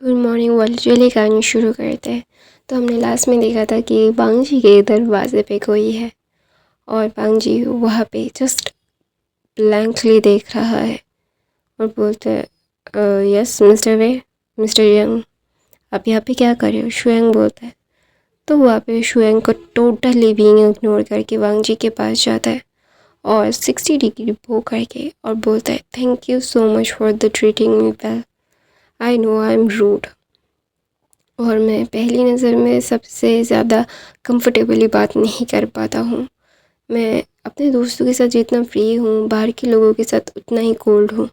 Good morning वाली चलिए कहानी शुरू करते हैं। तो हमने लास्ट में देखा था कि बांग जी के दरवाजे पे कोई है और बांग जी वहाँ पे जस्ट ब्लैंकली देख रहा है और बोलते हैं यस मिस्टर वे, मिस्टर यंग, आप यहाँ पे क्या कर रहे हो? शुएंग बोलता है। तो वहाँ पे शुएंग को टोटली बीइंग इग्नोर करके बांग जी के पास जाता है और 60 डिग्री बो करके और बोलता है thank you so much for the treating me well, I know I am rude और मैं पहली नज़र में सबसे ज़्यादा कंफर्टेबली बात नहीं कर पाता हूँ। मैं अपने दोस्तों के साथ जितना फ्री हूँ, बाहर के लोगों के साथ उतना ही कोल्ड हूँ,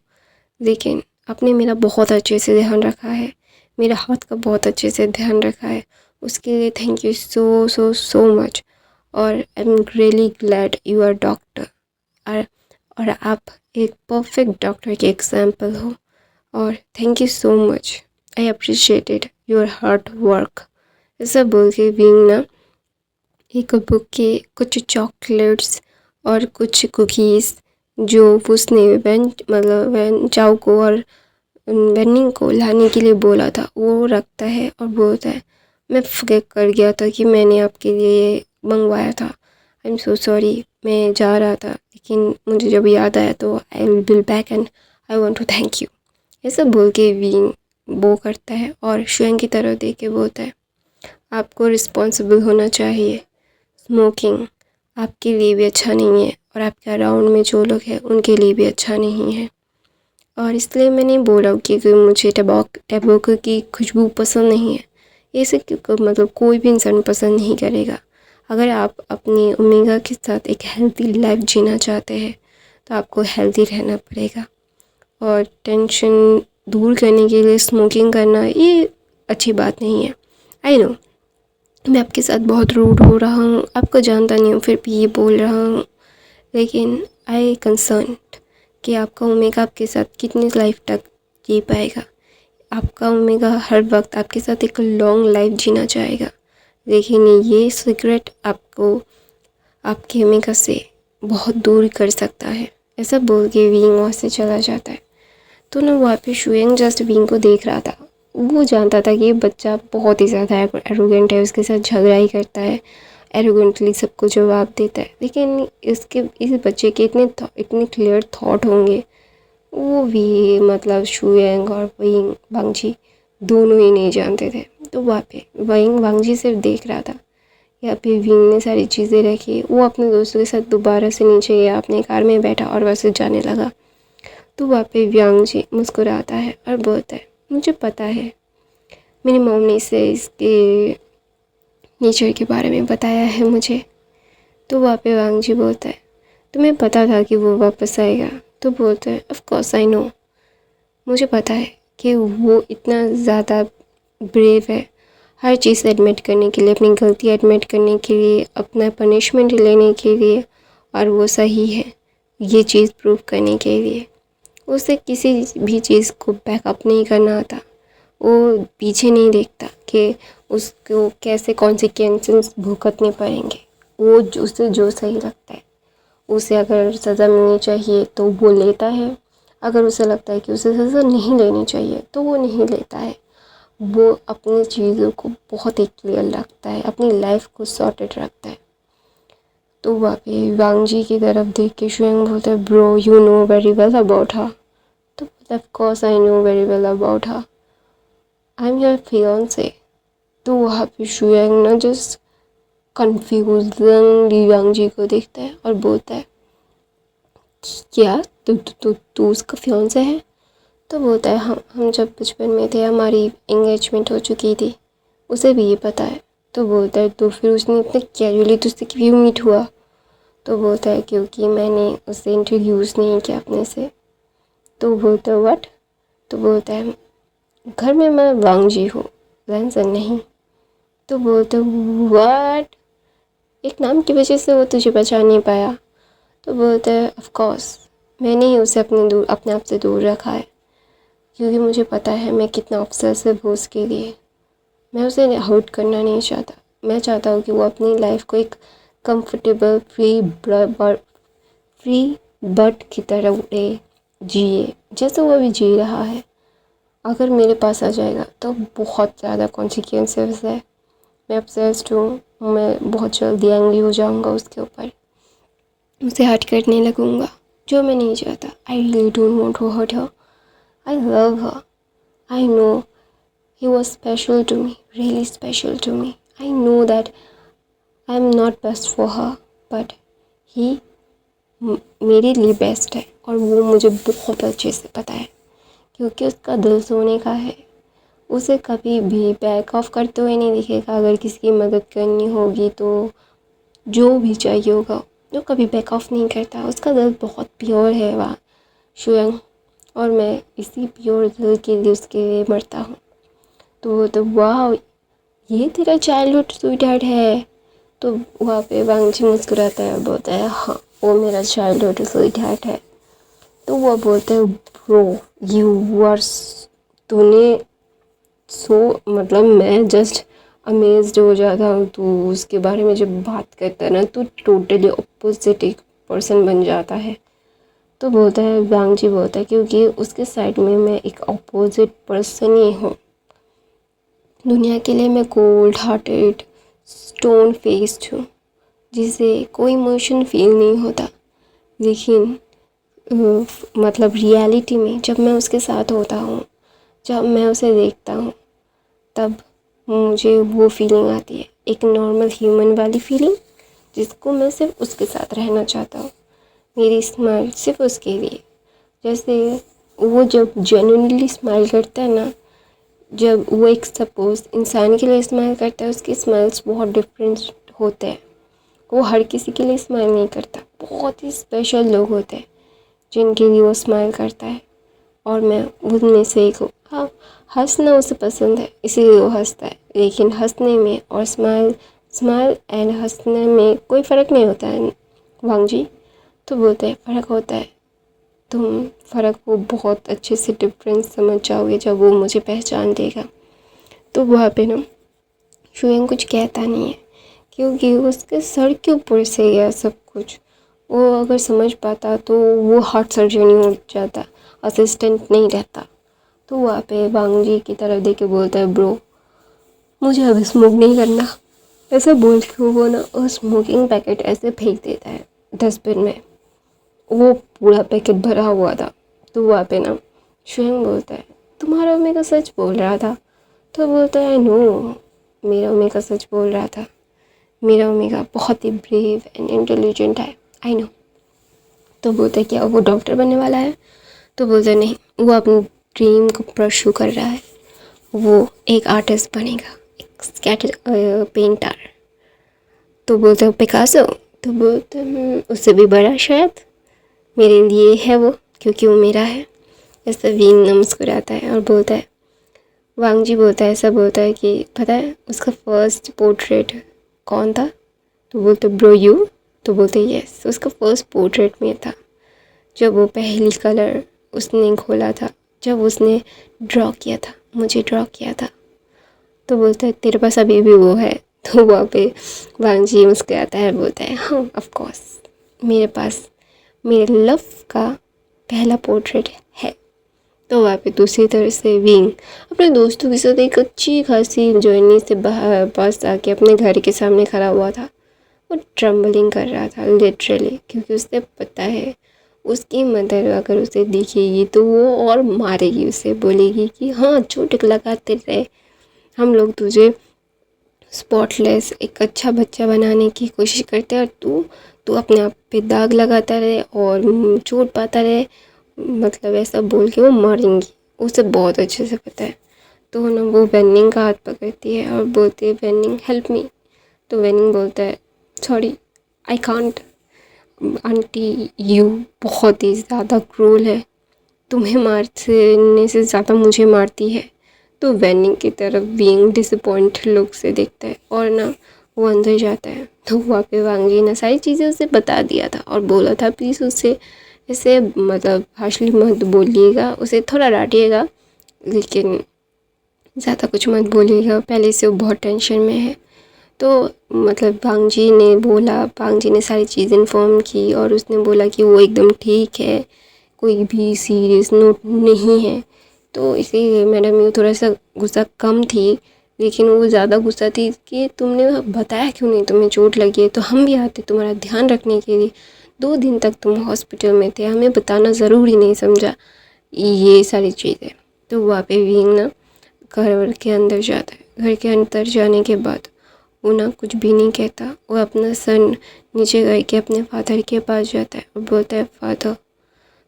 लेकिन आपने मेरा बहुत अच्छे से ध्यान रखा है, मेरा हाथ का बहुत अच्छे से ध्यान रखा है, उसके लिए thank you so so so much. और I am really glad you are doctor और और आप एक परफेक्ट डॉक्टर के एग्जाम्पल हो और thank you so much, I appreciated your hard work. ऐसा बोल के बीइंग ना एक बुक के कुछ चॉकलेट्स और कुछ कुकीज़ जो उसने वैन चाओ को और वेनिंग को लाने के लिए बोला था वो रखता है और बोलता है मैं फॉरगेट कर गया था कि मैंने आपके लिए ये मंगवाया था, आई एम सो सॉरी, मैं जा रहा था लेकिन मुझे जब याद आया तो I will be back and I want to thank you. ऐसा बोल के विंग वो करता है और शुएंग की तरफ देख के बोलता है आपको रिस्पॉन्सिबल होना चाहिए, स्मोकिंग आपके लिए भी अच्छा नहीं है और आपके अराउंड में जो लोग हैं उनके लिए भी अच्छा नहीं है। और इसलिए मैं नहीं बोल रहा हूँ कि मुझे टबैको की खुशबू पसंद नहीं है, ये सब मतलब कोई भी इंसान पसंद नहीं करेगा। अगर आप अपनी ओमेगा के साथ एक हेल्दी लाइफ जीना चाहते हैं तो आपको हेल्दी रहना पड़ेगा और टेंशन दूर करने के लिए स्मोकिंग करना ये अच्छी बात नहीं है। आई नो मैं आपके साथ बहुत रूड हो रहा हूँ, आपको जानता नहीं हूँ फिर भी ये बोल रहा हूँ, लेकिन आई कंसर्न कि आपका ओमेगा आपके साथ कितनी लाइफ तक जी पाएगा। आपका ओमेगा हर वक्त आपके साथ एक लॉन्ग लाइफ जीना चाहेगा, लेकिन ये सीक्रेट आपको आपके ओमेगा से बहुत दूर कर सकता है। ऐसा बोल के विंग वहाँ से चला जाता है। तो ना वहाँ पे शुएंग जस्ट विंग को देख रहा था, वो जानता था कि ये बच्चा बहुत ही ज़्यादा एरोगेंट है, उसके साथ झगड़ा ही करता है, एरोगेंटली सबको जवाब देता है, लेकिन इस बच्चे के इतने क्लियर थॉट होंगे वो भी मतलब शुएंग और विंग वांगजी दोनों ही नहीं जानते थे। तो वहाँ पे विंग वांगजी सिर्फ देख रहा था, यहाँ पे विंग ने सारी चीज़ें रखी, वो अपने दोस्तों के साथ दोबारा से नीचे गया, अपने कार में बैठा और वैसे जाने लगा। तो वहाँ पे व्यांग जी मुस्कुराता है और बोलता है मुझे पता है, मेरी मॉम ने इसे इसके नेचर के बारे में बताया है मुझे। तो वहाँ पे व्यांग जी बोलता है तुम्हें पता था कि वो वापस आएगा? तो बोलता है ऑफ कोर्स आई नो, मुझे पता है कि वो इतना ज़्यादा ब्रेव है हर चीज़ एडमिट करने के लिए, अपनी गलती एडमिट करने के लिए, अपना पनिशमेंट लेने के लिए, और वो सही है ये चीज़ प्रूव करने के लिए। उसे किसी भी चीज़ को बैकअप नहीं करना आता, वो पीछे नहीं देखता कि उसको कैसे कॉन्सिक्वेंसेस भुगतने पड़ेंगे। वो उसे जो सही लगता है, उसे अगर सज़ा मिलनी चाहिए तो वो लेता है, अगर उसे लगता है कि उसे सज़ा नहीं लेनी चाहिए तो वो नहीं लेता है। वो अपनी चीज़ों को बहुत ही क्लियर रखता है, अपनी लाइफ को सॉर्टेड रखता है। तो वहाँ पे वांग जी की तरफ देख के शुएंग बोलता है bro you know very well about her. तो of course I know very well about her, I am your fiancee. तो वहाँ पे शुएंग ना जस्ट कन्फ्यूजन वांग जी को देखता है और बोलता है क्या तू उसका फियांसे है? तो बोलता है हम जब बचपन में थे हमारी एंगेजमेंट हो चुकी थी, उसे भी ये पता है। तो बोलता है तो फिर उसने इतने कैजुअली तुझसे क्यों मीट हुआ? तो बोलता है क्योंकि मैंने उसे इंट्रोड्यूस नहीं किया अपने से। तो बोलता है व्हाट? तो बोलता है घर में मैं वांग जी हूँ, लैंसन नहीं। तो बोलता है व्हाट? एक नाम की वजह से वो तुझे पहचान नहीं पाया? तो बोलता है ऑफ कोर्स मैंने ही उसे अपने आप से दूर रखा है, क्योंकि मुझे पता है मैं कितना ऑब्सेसिव हूँ उसके लिए। मैं उसे हर्ट करना नहीं चाहता, मैं चाहता हूँ कि वो अपनी लाइफ को एक कंफर्टेबल फ्री बर्ड की तरह उड़े, जिए जैसे वो अभी जी रहा है। अगर मेरे पास आ जाएगा तो बहुत ज़्यादा कॉन्सिक्वेंसेस है। मैं ऑब्सेस्ड हूँ, मैं बहुत जल्दी एंग्री हो जाऊँगा उसके ऊपर, उसे हर्ट करने लगूँगा, जो मैं नहीं चाहता। I really don't want to hurt her, I love her, I know he was special to me, really special to me. I know that I am not best for her, but he मेरे लिए best है, और वो मुझे बहुत अच्छे से पता है, क्योंकि उसका दिल सोने का है। उसे कभी भी बैक ऑफ करते हुए नहीं दिखेगा। अगर किसी की मदद करनी होगी तो जो भी चाहिए होगा, जो कभी बैक ऑफ नहीं करता। उसका दिल बहुत प्योर है वहाँ शुयंग, और मैं इसी प्योर दिल के लिए उसके लिए मरता हूँ। तो वो तो वाह, ये तेरा चाइल्डहुड स्वीटहार्ट है। तो वहाँ पे वांगजी मुस्कुराता है और बोलता है हाँ, वो मेरा चाइल्डहुड स्वीटहार्ट है। तो वो बोलते हैं ब्रो यू आर, तूने मतलब मैं जस्ट अमेज्ड हो जाता हूँ। तू उसके बारे में जब बात करता है ना, तो टोटली अपोजिट एक पर्सन बन जाता है। तो बोलता है, वांगजी बोलता है, क्योंकि उसके साइड में मैं एक अपोजिट पर्सन ही हूँ। दुनिया के लिए मैं कोल्ड हार्टेड स्टोन फेस्ड हूँ, जिसे कोई इमोशन फील नहीं होता। लेकिन मतलब रियलिटी में जब मैं उसके साथ होता हूँ, जब मैं उसे देखता हूँ, तब मुझे वो फीलिंग आती है, एक नॉर्मल ह्यूमन वाली फीलिंग, जिसको मैं सिर्फ उसके साथ रहना चाहता हूँ। मेरी स्माइल सिर्फ उसके लिए। जैसे वो जब जेन्युइनली स्माइल करता है ना, जब वो एक सपोज़ इंसान के लिए स्माइल करता है, उसके स्माइल्स बहुत डिफरेंट होते हैं। वो हर किसी के लिए स्माइल नहीं करता। बहुत ही स्पेशल लोग होते हैं जिनके लिए वो स्माइल करता है, और मैं उनमें से एक हूँ। हाँ, हंसना उसे पसंद है, इसीलिए वो हंसता है। लेकिन हंसने में और स्माइल एंड हंसने में कोई फ़र्क नहीं होता है वांगजी। तो बोलते हैं फ़र्क होता है। तुम फ़र्क को बहुत अच्छे से डिफरेंस समझ जाओगे जब वो मुझे पहचान देगा। तो वहाँ पे ना शुयंग कुछ कहता नहीं है, क्योंकि उसके सर के ऊपर से गया सब कुछ। वो अगर समझ पाता तो वो हार्ट सर्जरी हो जाता, असिस्टेंट नहीं रहता। तो वहाँ पे वांगजी की तरफ देख के बोलता है ब्रो मुझे अब स्मोक नहीं करना। ऐसे बोल के वो ना स्मोकिंग पैकेट ऐसे फेंक देता है डस्टबिन में। वो पूरा पैकेट भरा हुआ था। तो वहाँ पे ना शुयंग बोलता है तुम्हारा ओमेगा सच बोल रहा था। तो बोलता है नो, मेरा ओमेगा सच बोल रहा था। मेरा ओमेगा बहुत ही ब्रेव एंड इंटेलिजेंट है, आई नो। तो बोलते क्या वो डॉक्टर बनने वाला है? तो बोलते नहीं, वो अपनी ड्रीम को परस्यू कर रहा है। वो एक आर्टिस्ट बनेगा, एक स्केच पेंटर। तो बोलते हो पिकासो? तो बोलते उससे भी बड़ा शायद मेरे लिए है वो, क्योंकि वो मेरा है। ऐसा विंग मुस्कुराता है और बोलता है, वांगजी बोलता है, ऐसा बोलता है कि पता है उसका फर्स्ट पोर्ट्रेट कौन था? तो बोलते ब्रो यू? तो बोलते यस, उसका फर्स्ट पोर्ट्रेट में था। जब वो पहली कलर उसने खोला था, जब उसने ड्रॉ किया था, मुझे ड्रॉ किया था। तो बोलता है तेरे पास अभी भी वो है? तो वहाँ पे वांगजी मुस्कुराता है, बोलता है हाँ ऑफ कोर्स, मेरे पास मेरे लव का पहला पोर्ट्रेट है। तो वहाँ पे दूसरी तरफ से विंग अपने दोस्तों के साथ एक अच्छी खासी जर्नी से बाहर पास आके अपने घर के सामने खड़ा हुआ था। वो ट्रम्बलिंग कर रहा था लिटरली, क्योंकि उसे पता है उसकी मदर अगर उसे दिखेगी तो वो और मारेगी उसे, बोलेगी कि हाँ चोट लगाते रहे, हम लोग तुझे स्पॉटलेस एक अच्छा बच्चा बनाने की कोशिश करते हैं, और तू अपने आप पे दाग लगाता रहे और चोट पाता रहे, मतलब ऐसा बोल के वो मारेंगी। उसे बहुत अच्छे से पता है। तो ना वो वेनिंग का हाथ पकड़ती है और बोलती है वेनिंग हेल्प मी। तो वेनिंग बोलता है sorry I can't aunty, you बहुत ही ज़्यादा क्रूल है, तुम्हें मारने से ज़्यादा मुझे मारती है। तो वेनिंग की तरफ बीइंग डिसअपॉइंटेड लुक से देखता है और ना वो अंदर जाता है। तो वहाँ पे वांगजी ने सारी चीज़ें उसे बता दिया था और बोला था प्लीज़ उससे ऐसे मतलब हार्शली मत बोलिएगा, उसे थोड़ा डांटिएगा लेकिन ज़्यादा कुछ मत बोलिएगा, पहले से वो बहुत टेंशन में है। तो मतलब वांगजी ने बोला, वांगजी ने सारी चीज़ इन्फॉर्म की और उसने बोला कि वो एकदम ठीक है, कोई भी सीरियस नोट नहीं है। तो इसीलिए मैडम यूँ थोड़ा सा गुस्सा कम थी, लेकिन वो ज़्यादा गुस्सा थी कि तुमने बताया क्यों नहीं, तुम्हें चोट लगी है तो हम भी आते तुम्हारा ध्यान रखने के लिए। 2 दिन तक तुम हॉस्पिटल में थे, हमें बताना ज़रूरी नहीं समझा, ये सारी चीज़ें। तो वहाँ पे विंग ना घर के अंदर जाता है। घर के अंदर जाने के बाद वो ना कुछ भी नहीं कहता, वो अपना सर नीचे करके अपने फादर के पास जाता है और बोलता है फादर।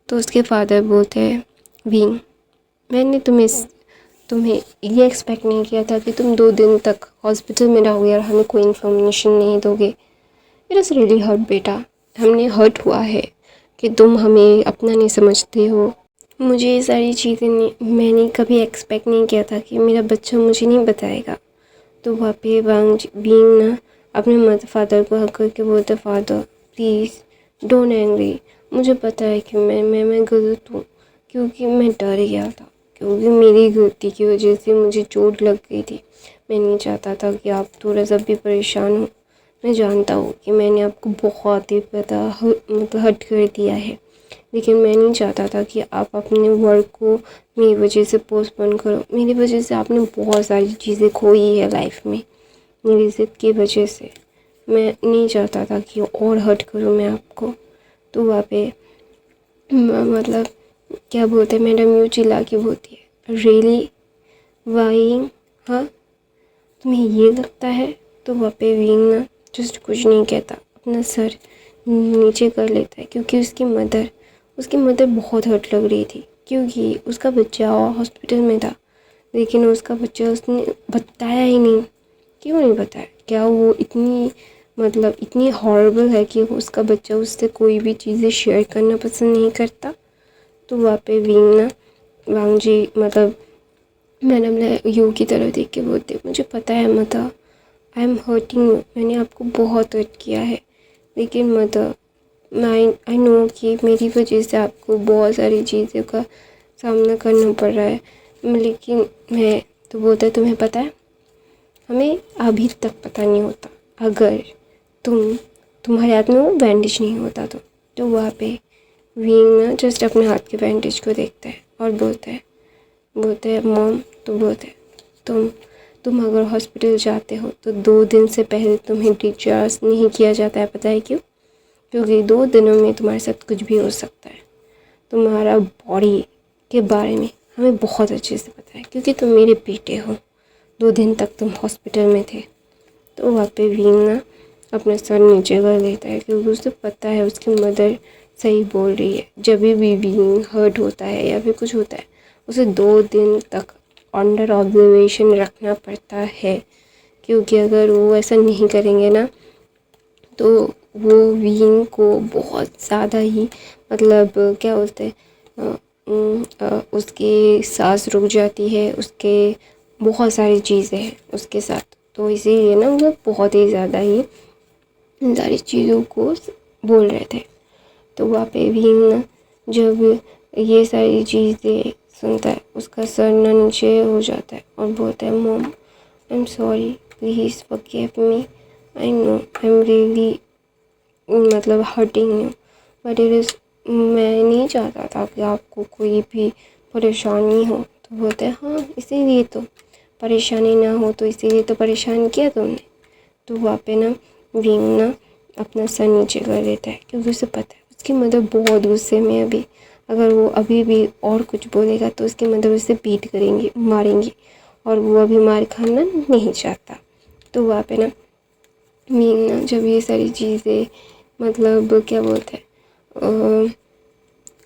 तो उसके फादर बोलते हैं विंग, मैंने तुम्हें ये एक्सपेक्ट नहीं किया था कि तुम 2 दिन तक हॉस्पिटल में रहोगे और हमें कोई इन्फॉर्मेशन नहीं दोगे। इट इज़ रियली हर्ट बेटा, हमने हर्ट हुआ है कि तुम हमें अपना नहीं समझते हो। मुझे ये सारी चीज़ें मैंने कभी एक्सपेक्ट नहीं किया था कि मेरा बच्चा मुझे नहीं बताएगा। तो वहाँ पे बीइंग ना अपने मदर फादर को हक करके बोलते फादर प्लीज़ डोंट एंग्री, मुझे पता है कि मैं गलत हूँ, क्योंकि मैं डर गया था, क्योंकि मेरी गलती की वजह से मुझे चोट लग गई थी। मैं नहीं चाहता था कि आप थोड़ा सा भी परेशान हो। मैं जानता हूँ कि मैंने आपको बहुत ही मतलब हर्ट कर दिया है, लेकिन मैं नहीं चाहता था कि आप अपने वर्क को मेरी वजह से पोस्टपोन करो। मेरी वजह से आपने बहुत सारी चीज़ें खोई है लाइफ में, मेरी ज़िद की वजह से। मैं नहीं चाहता था कि और हर्ट करूँ मैं आपको। तो वहाँ पे मतलब क्या बोलते हैं, मैडम यूँ चिल्ला के बोलती है रियली वाइंग, हाँ तुम्हें ये लगता है। तो वहाँ पे विंग ना जस्ट कुछ नहीं कहता, अपना सर नीचे कर लेता है, क्योंकि उसकी मदर बहुत हर्ट लग रही थी, क्योंकि उसका बच्चा हॉस्पिटल में था, लेकिन उसका बच्चा उसने बताया ही नहीं। क्यों नहीं बताया? क्या वो इतनी हॉरिबल है कि उसका बच्चा उससे कोई भी चीज़ें शेयर करना पसंद नहीं करता? तो वहाँ पे विंग ना वांग जी मतलब मैडम ने यू की तरफ देख के बोलते मुझे पता है mother, I am hurting you, मैंने आपको बहुत हर्ट किया है, लेकिन मदर आई नो कि मेरी वजह से आपको बहुत सारी चीज़ों का सामना करना पड़ रहा है, लेकिन मैं तो बोलता है तुम्हें पता है, हमें अभी तक पता नहीं होता अगर तुम्हारे हाथ में वो बैंडेज नहीं होता तो वहाँ पे विंग ना जस्ट अपने हाथ के बैंडेज को देखता है और बोलते हैं मॉम। तो बोलते हैं तुम अगर हॉस्पिटल जाते हो तो 2 दिन से पहले तुम्हें डिस्चार्ज नहीं किया जाता है, पता है क्यों? क्योंकि 2 दिनों में तुम्हारे साथ कुछ भी हो सकता है। तुम्हारा बॉडी के बारे में हमें बहुत अच्छे से पता है, क्योंकि तुम मेरे बेटे हो। 2 दिन तक तुम हॉस्पिटल में थे। तो वहाँ पे विंग ना अपना सर नीचे कर लेता है, क्योंकि उसे पता है उसकी मदर सही बोल रही है। जब भी विंग हर्ट होता है या फिर कुछ होता है, उसे 2 दिन तक अंडर ऑब्जर्वेशन रखना पड़ता है, क्योंकि अगर वो ऐसा नहीं करेंगे ना तो वो विंग को बहुत ज़्यादा ही मतलब क्या बोलते हैं उसकी सांस रुक जाती है, उसके बहुत सारी चीज़ें हैं उसके साथ। तो इसीलिए ना वो बहुत ही ज़्यादा ही इन सारी चीज़ों को बोल रहे थे। तो वहाँ पे विंग ना जब ये सारी चीज़ें सुनता है, उसका सर ना नीचे हो जाता है और बोलता है mom I am sorry, please forgive me, I know I am really मतलब hurting you, but it is मैं नहीं चाहता था कि आपको कोई भी परेशानी हो। तो बोलते हैं हाँ इसीलिए तो परेशानी ना हो, तो इसीलिए तो परेशान किया तुमने। तो वहाँ पे ना विंग ना अपना सर नीचे कर लेता है, क्योंकि उसे पता है उसकी मदर बहुत गुस्से में अभी, अगर वो अभी भी और कुछ बोलेगा तो उसकी मदर उसे बीट करेंगी, मारेंगी, और वो अभी मार खाना नहीं चाहता। तो वहाँ पे ना विंग ना जब ये सारी चीज़ें मतलब क्या बोलते हैं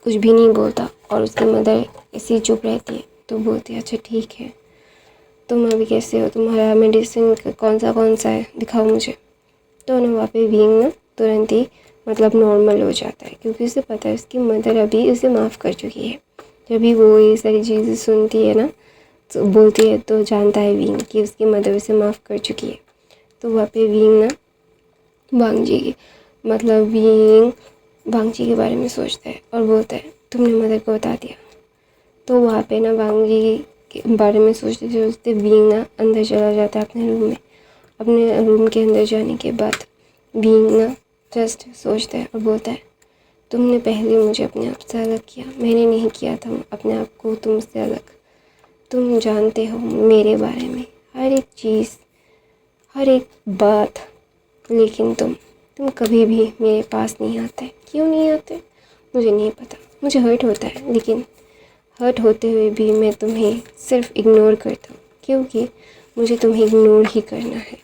कुछ भी नहीं बोलता और उसकी मदर ऐसी चुप रहती है, तो बोलती है अच्छा ठीक है, तुम अभी कैसे हो, तुम्हारा मेडिसिन कौन सा है दिखाओ मुझे। तो ना वहाँ पे विंग ना तुरंत ही मतलब नॉर्मल हो जाता है, क्योंकि उसे पता है उसकी मदर अभी उसे माफ़ कर चुकी है। जब भी वो ये सारी चीज़ें सुनती है ना तो बोलती है, तो जानता है विंग कि उसकी मदर उसे माफ़ कर चुकी है। तो वहाँ पे विंग ना विंग बांगजी के बारे में सोचता है और बोलता है तुमने मदर को बता दिया। तो वहाँ पे ना बांगजी के बारे में सोचते सोचते विंग ना अंदर चला जाता है अपने रूम में। अपने रूम के अंदर जाने के बाद विंग ना जस्ट सोचता है और बोलता है तुमने पहले मुझे अपने आप से अलग किया, मैंने नहीं किया था अपने आप को तुमसे अलग। तुम जानते हो मेरे बारे में हर एक चीज़, हर एक बात, लेकिन तुम कभी भी मेरे पास नहीं आते। क्यों नहीं आते मुझे नहीं पता। मुझे हर्ट होता है, लेकिन हर्ट होते हुए भी मैं तुम्हें सिर्फ इग्नोर करता हूँ, क्योंकि मुझे तुम्हें इग्नोर ही करना है।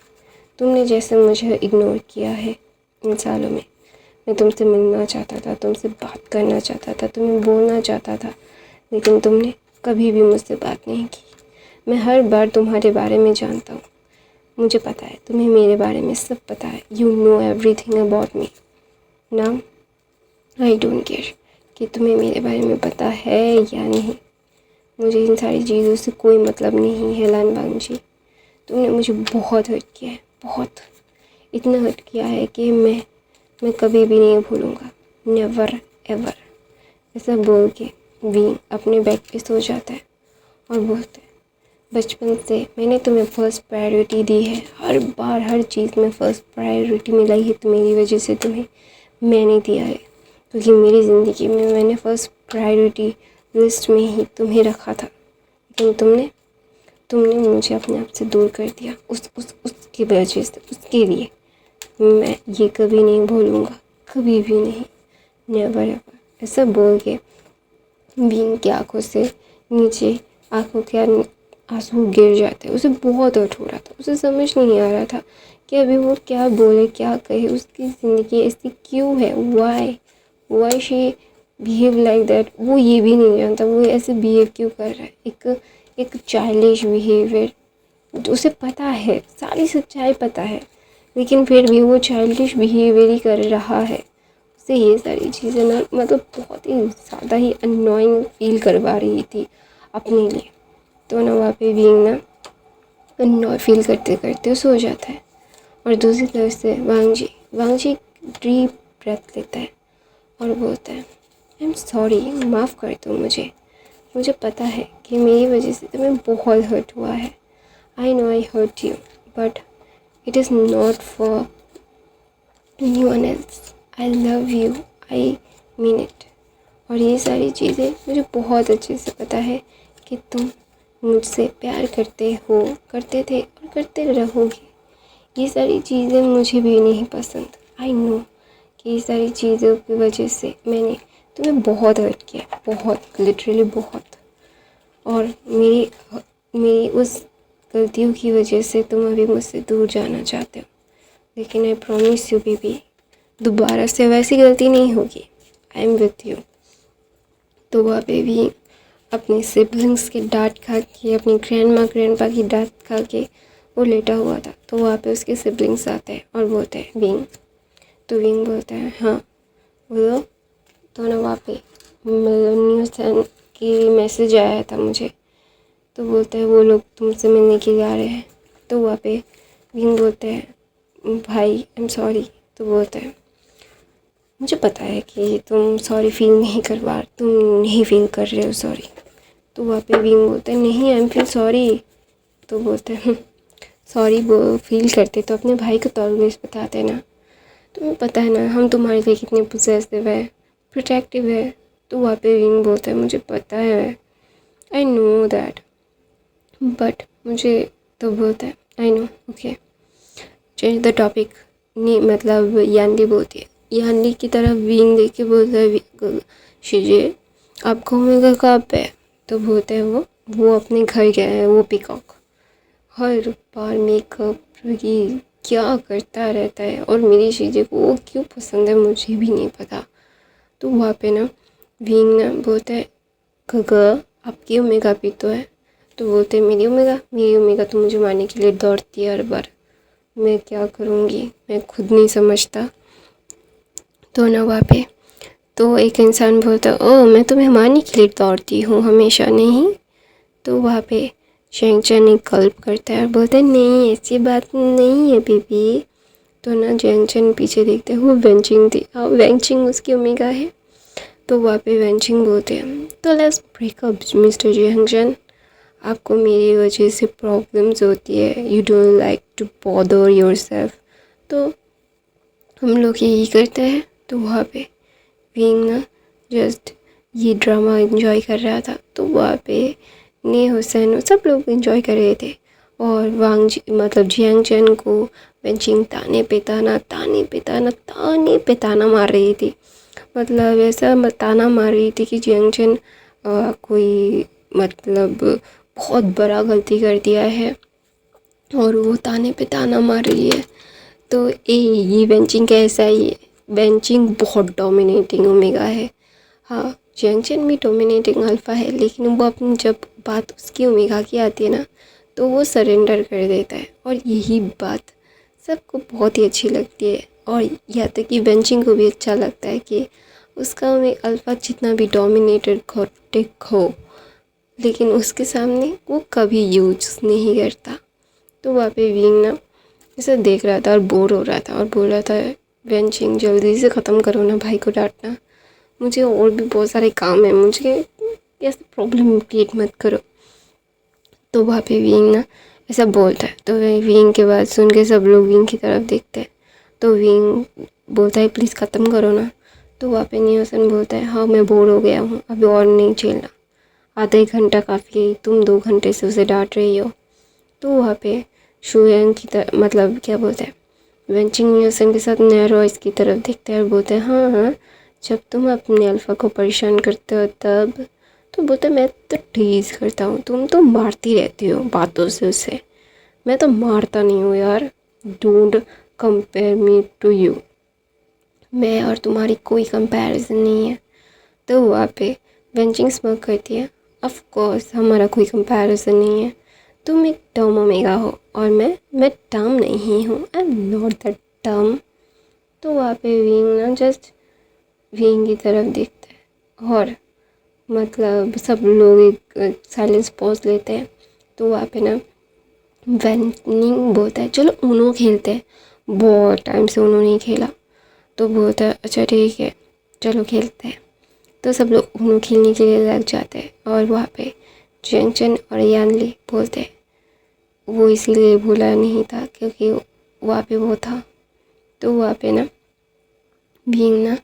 तुमने जैसे मुझे इग्नोर किया है इन सालों में, मैं तुमसे मिलना चाहता था, तुमसे बात करना चाहता था, तुम्हें बोलना चाहता था, लेकिन तुमने कभी भी मुझसे बात नहीं की। मैं हर बार तुम्हारे बारे में जानता हूँ, मुझे पता है तुम्हें मेरे बारे में सब पता है। You know everything about me. Now I don't care कि तुम्हें मेरे बारे में पता है या नहीं। मुझे इन सारी चीज़ों से कोई मतलब नहीं है लानबांग जी। तुमने मुझे बहुत हर्ट किया है, बहुत, इतना हर्ट किया है कि मैं कभी भी नहीं भूलूँगा, नेवर एवर। ऐसा बोल के वी अपने बेड पे सो जाता है और बोलता है, बचपन से मैंने तुम्हें फ़र्स्ट प्रायोरिटी दी है। हर बार हर चीज़ में फ़र्स्ट प्रायोरिटी मिलाई है, तो मेरी वजह से तुम्हें मैंने दिया है, क्योंकि मेरी ज़िंदगी में मैंने फ़र्स्ट प्रायोरिटी लिस्ट में ही तुम्हें रखा था। लेकिन तुमने मुझे अपने आप से दूर कर दिया। उसकी वजह से, उसके लिए मैं ये कभी नहीं भूलूँगा, कभी भी नहीं, नेवर एवर। ऐसा बोल के बीन की आंखों से नीचे आंखों के आंसू गिर जाते। उसे बहुत हर्ट हो रहा था, उसे समझ नहीं आ रहा था कि अभी वो क्या बोले, क्या कहे। उसकी ज़िंदगी ऐसी क्यों है, why she behave like that. वो ये भी नहीं जानता वो ऐसे बिहेव क्यों कर रहा है, एक चाइल्डिश बिहेवियर। उसे पता है, सारी सच्चाई पता है, लेकिन फिर भी वो चाइल्डिश बिहेवियर ही कर रहा है। उसे ये सारी चीज़ें ना मतलब बहुत ही ज़्यादा ही अननोइंग फील करवा रही थी अपने लिए। तो ना वहाँ पे बीइंग ना अननोय फील करते करते सो जाता है। और दूसरी तरफ से वांगजी डीप ब्रेथ लेता है और बोलता है, आई एम सॉरी, माफ़ कर दो मुझे पता है कि मेरी वजह से तुम्हें बहुत हर्ट हुआ है। I know I hurt you, but it is not for anyone else. I love you, I mean it. और ये सारी चीज़ें मुझे बहुत अच्छे से पता है कि तुम मुझसे प्यार करते थे और करते रहोगे। ये सारी चीज़ें मुझे भी नहीं पसंद। आई नो कि ये सारी चीज़ों की वजह से मैंने तुम्हें बहुत हर्ट किया, बहुत, लिटरली बहुत। और मेरी उस गलतियों की वजह से तुम अभी मुझसे दूर जाना चाहते हो, लेकिन आई प्रॉमिस यू बेबी, दोबारा से वैसी गलती नहीं होगी। I am with you. तो वह बेबी अपने सिबलिंग्स के डांट खा के, अपनी ग्रैंडपा की डांट खा के वो लेटा हुआ था। तो वहाँ पे उसके सिबलिंग्स आते हैं और बोलते हैं विंग। तो विंग बोलता है, हाँ बोलो। तो ना वहाँ पे न्यूज़ की मैसेज आया था मुझे। तो बोलते हैं वो लोग तुमसे मिलने के लिए आ रहे हैं। तो वहाँ पे विंग बोलते हैं, भाई आई एम सॉरी। तो बोलते हैं, मुझे पता है कि तुम सॉरी फील नहीं कर रहे हो सॉरी। तो वहाँ पे विंग बोलते हैं, नहीं आई एम फील सॉरी। तो बोलते हैं, सॉरी वो फील करते तो अपने भाई को तो ऑलवेज बताते ना। तुम्हें पता है ना हम तुम्हारे लिए कितने पोजेसिव है, प्रोटेक्टिव है। तो वहाँ पे विंग बोलता है, मुझे पता है, आई नो दैट, बट मुझे। तो बोलता है, I no, okay change the topic. नहीं मतलब यानली बोलती है, यानली की तरफ विंग देख के बोलता है, शिजे आप घूमेगा कहाँ पे। तो बोलते हैं वो अपने घर गया है, वो पीकॉक हर बार मेकअप ये क्या करता रहता है, और मेरी चीज़ें को वो क्यों पसंद है मुझे भी नहीं पता। तो वहाँ पे ना विंग ना बोलता है, गगा आपकी ओमेगा भी तो है। तो बोलते हैं, मेरी ओमेगा तो मुझे मारने के लिए दौड़ती है हर बार, मैं क्या करूँगी मैं खुद नहीं समझता। तो ना वहाँ पे तो एक इंसान बोलता है, ओह मैं तुम्हें मारने के लिए दौड़ती हूँ हमेशा, नहीं। तो वहाँ पे जैंगचन एक गल्प करता है और बोलता है, नहीं ऐसी बात नहीं है बेबी। तो ना जैंगचन पीछे देखते हैं, वो वेंचिंग थी, वेंचिंग उसकी ओमेगा है। तो वहाँ पे वेंचिंग बोलते हैं, तो लेट्स ब्रेकअप मिस्टर जैंगचन, आपको मेरी वजह से प्रॉब्लम्स होती है, you don't like to bother yourself. तो हम लोग यही करते हैं। तो वहाँ पे विंग ना जस्ट ये ड्रामा एंजॉय कर रहा था। तो वहाँ पे ने हुसैन सब लोग एंजॉय कर रहे थे। और वांग जी मतलब जियांग चैन को वेंचिंग ताने पे ताना मार रही थी। मतलब ऐसा ताना मार रही थी कि जियांग चैन कोई मतलब बहुत बड़ा गलती कर दिया है और वो ताने पे ताना मार रही है। तो ये बेंचिंग कैसा ही है, बेंचिंग बहुत डोमिनेटिंग ओमेगा है। हाँ, जंक्शन भी डोमिनेटिंग अल्फ़ा है, लेकिन वो अपनी जब बात उसकी ओमेगा की आती है ना, तो वो सरेंडर कर देता है। और यही बात सबको बहुत ही अच्छी लगती है। और यहाँ तक कि बेंचिंग को भी अच्छा लगता है कि उसका अल्फ़ा जितना भी डोमिनेटेड टिक हो, लेकिन उसके सामने वो कभी यूज नहीं करता। तो वहाँ पे विंग ना ऐसे देख रहा था और बोर हो रहा था और बोल रहा था, बेंचिंग जल्दी से ख़त्म करो ना, भाई को डांटना, मुझे और भी बहुत सारे काम है, मुझे ऐसे प्रॉब्लम क्रिएट मत करो। तो वहाँ पे विंग ना ऐसा बोलता है। तो विंग के बाद सुन के सब लोग विंग की तरफ देखते हैं। तो विंग बोलता है प्लीज़ ख़त्म करो ना। तो वहाँ पे नियोसन बोलता है हाँ मैं बोर हो गया हूँ, अभी और नहीं झेलना, आधा एक घंटा काफ़ी है, तुम 2 घंटे से उसे डांट रही हो। तो वहाँ पे शुयंग की तरफ मतलब क्या बोलते हैं, वेंचिंग नियोसन के साथ नैरोइस की तरफ देखते हैं और बोलते हैं हाँ हाँ, जब तुम अपने अल्फ़ा को परेशान करते हो तब। तो बोलते मैं तो टीज़ करता हूँ, तुम तो मारती रहती हो बातों से उसे, मैं तो मारता नहीं हूँ यार, don't compare me to you, मैं और तुम्हारी कोई कंपैरिजन नहीं है। तो वहाँ पे वेंचिंग स्मोक करती है, ऑफ कोर्स हमारा कोई कंपैरिजन नहीं है, तुम एक टर्म ओमेगा हो और मैं टर्म नहीं हूँ, आई एम नॉट द टर्म। तो वहाँ पे विंग ना जस्ट विंग की तरफ देखता है और मतलब सब लोग एक साइलेंस पॉज लेते हैं। तो वहाँ पे ना वेनिंग बोलता है चलो ऊनो खेलते हैं, बहुत टाइम से ऊनो नहीं खेला। तो बोलता है अच्छा ठीक है चलो खेलते हैं। तो सब लोग ऊनो खेलने के लिए लग जाते हैं और वहाँ पे जेंगचन और यानली बोलते हैं वो इसीलिए भूला नहीं था क्योंकि वहाँ पे वो था। तो वहाँ पे ना बीइंग ना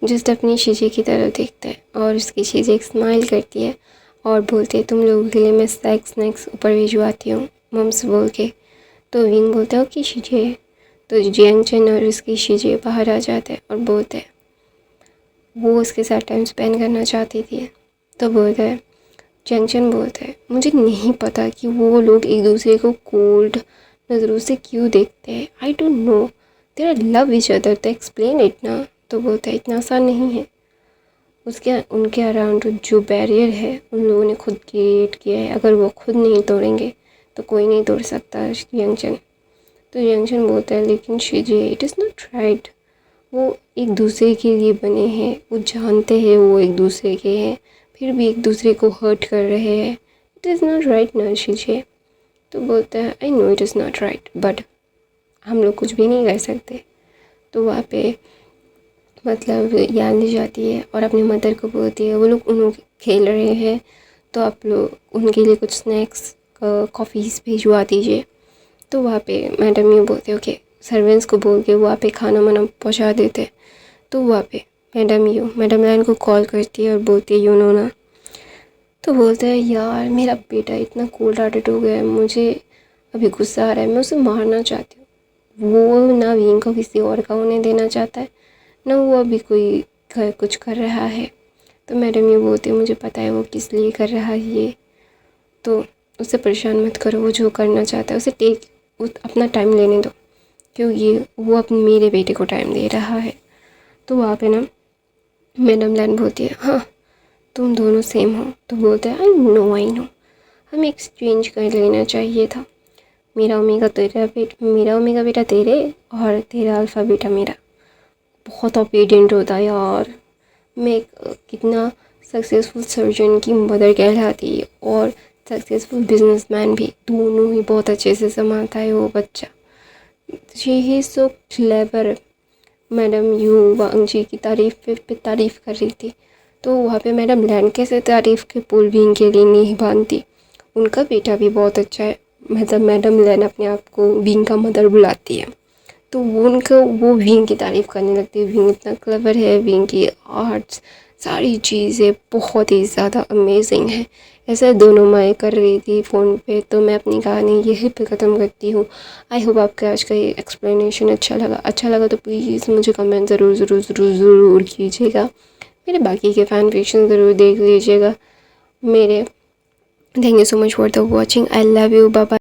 जस्ट अपनी शीशे की तरफ देखता है और उसकी शीशे एक स्माइल करती है और बोलती है तुम लोगों के लिए मैं स्नैक्स ऊपर भिजवाती हूँ मम्स बोल के। तो विंग बोलता है ओके शीशे। तो जियांगचन और उसकी शीशे बाहर आ जाते हैं और बोलते हैं वो उसके साथ टाइम स्पेंड करना चाहती थी। तो बोलता है जंक्शन बोलता है मुझे नहीं पता कि वो लोग एक दूसरे को कोल्ड नज़रों से क्यों देखते हैं, I don't know, they love each other, तो एक्सप्लेन इट ना। तो बोलता है इतना आसान नहीं है, उसके उनके अराउंड जो बैरियर है उन लोगों ने खुद क्रिएट किया है, अगर वो खुद नहीं तोड़ेंगे तो कोई नहीं तोड़ सकता यंगचन। तो यंगचन बोलता है लेकिन शिजे इट इज़ नॉट राइट, वो एक दूसरे के लिए बने हैं, वो जानते हैं वो एक दूसरे के हैं, फिर भी एक दूसरे को हर्ट कर रहे हैं, इट इज़ नॉट राइट ना शीशे। तो बोलता है I no it is not right but हम लोग कुछ भी नहीं कर सकते। तो वहाँ पे मतलब यान ले जाती है और अपनी मदर को बोलती है वो लोग उन्होंने खेल रहे हैं तो आप लोग उनके लिए कुछ स्नैक्स कॉफ़ीज़ भिजवा दीजिए। तो वहाँ पे मैडम ये बोलते ओके सर्वेंट्स को बोल के वहाँ पे खाना वाना पहुँचा देते। तो वहाँ पे मैडम लाइन को कॉल करती है और बोलती है यू नो ना। तो बोलते हैं यार मेरा बेटा इतना कोल्ड हार्टेड हो गया है, मुझे अभी गुस्सा आ रहा है, मैं उसे मारना चाहती हूँ। वो ना विंग को किसी और का होने देना चाहता है, ना वो अभी कोई कुछ कर रहा है। तो मैडम ये बोलती है मुझे पता है वो किस लिए कर रहा है ये, तो उसे परेशान मत करो, वो जो करना चाहता है उसे अपना टाइम लेने दो क्योंकि वो अपने मेरे बेटे को टाइम दे रहा है। तो वहाँ पे ना मैडम लैन बोलती है हाँ तुम दोनों सेम हो। तो बोलते हैं आई नो हमें एक्सचेंज कर लेना चाहिए था, मेरा ओमेगा बेटा तेरे और तेरा अल्फ़ा बेटा मेरा। बहुत ओबीडियंट होता है यार, मैं कितना सक्सेसफुल सर्जन की मदर कहलाती और सक्सेसफुल बिजनेसमैन भी, दोनों ही बहुत अच्छे से संभालता है वो बच्चा। शी ही so clever. Madam Yu Wang ji की तारीफ़ कर रही थी। तो वहाँ पे मैडम लैन कैसे तारीफ़ के पुल भी इनके लिए नहीं बांधती, उनका बेटा भी बहुत अच्छा है। मतलब मैडम लैन अपने आप को विंग का मदर बुलाती है तो वो विंग की तारीफ़ करने लगती है, विंग इतना क्लेवर है, विंग की आर्ट्स सारी चीज़ें बहुत ही ज़्यादा अमेजिंग है। ऐसा दोनों मैं कर रही थी फ़ोन पे। तो मैं अपनी कहानी यहीं पे ख़त्म करती हूँ। आई होप आपको आज का ये एक्सप्लेनेशन अच्छा लगा तो प्लीज़ मुझे कमेंट ज़रूर कीजिएगा। मेरे बाकी के फ़ैन फिक्शन ज़रूर देख लीजिएगा मेरे। Thank you so much for the watching. I love you. Bye bye.